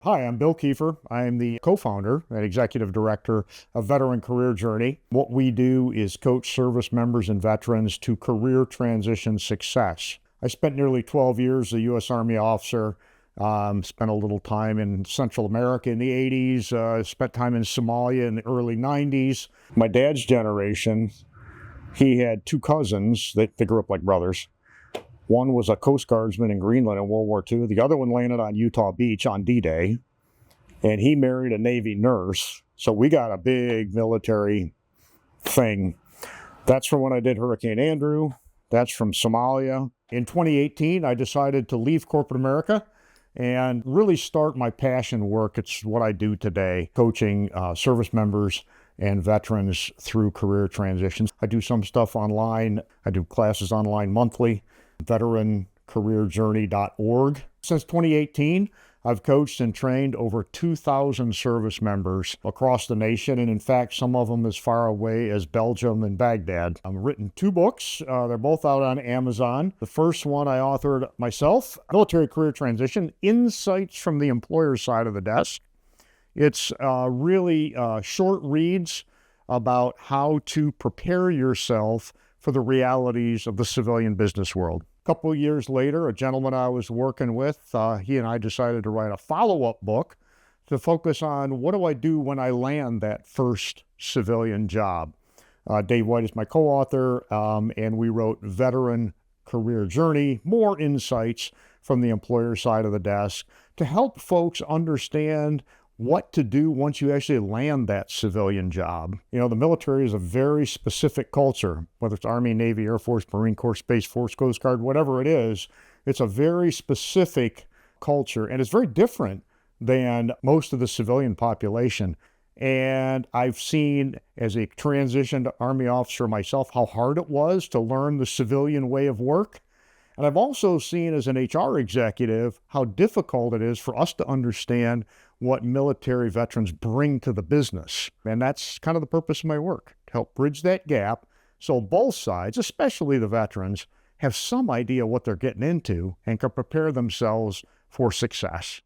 Hi, I'm Bill Kieffer. I'm the co-founder and executive director of Veteran Career Journey. What we do is coach service members and veterans to career transition success. I spent nearly 12 years as a U.S. Army officer, spent a little time in Central America in the 80s, spent time in Somalia in the early 90s. My dad's generation, he had two cousins. They grew up like brothers. One was a Coast Guardsman in Greenland in World War II. The other one landed on Utah Beach on D-Day, and he married a Navy nurse. So we got a big military thing. That's from when I did Hurricane Andrew. That's from Somalia. In 2018, I decided to leave corporate America and really start my passion work. It's what I do today, coaching service members and veterans through career transitions. I do some stuff online. I do classes online monthly. veterancareerjourney.org. Since 2018, I've coached and trained over 2,000 service members across the nation, and in fact, some of them as far away as Belgium and Baghdad. I've written two books. They're both out on Amazon. The first one I authored myself, Military Career Transition, Insights from the Employer's Side of the Desk. It's really short reads about how to prepare yourself for the realities of the civilian business world. A couple of years later, a gentleman I was working with, he and I decided to write a follow-up book to focus on what do I do when I land that first civilian job. Dave White is my co-author, and we wrote Veteran Career Journey, more insights from the employer side of the desk to help folks understand what to do once you actually land that civilian job. You know, the military is a very specific culture, whether it's Army, Navy, Air Force, Marine Corps, Space Force, Coast Guard, whatever it is. It's a very specific culture, and it's very different than most of the civilian population. And I've seen, as a transitioned Army officer myself, how hard it was to learn the civilian way of work. And I've also seen, as an HR executive, how difficult it is for us to understand what military veterans bring to the business. And that's kind of the purpose of my work, to help bridge that gap so both sides, especially the veterans, have some idea what they're getting into and can prepare themselves for success.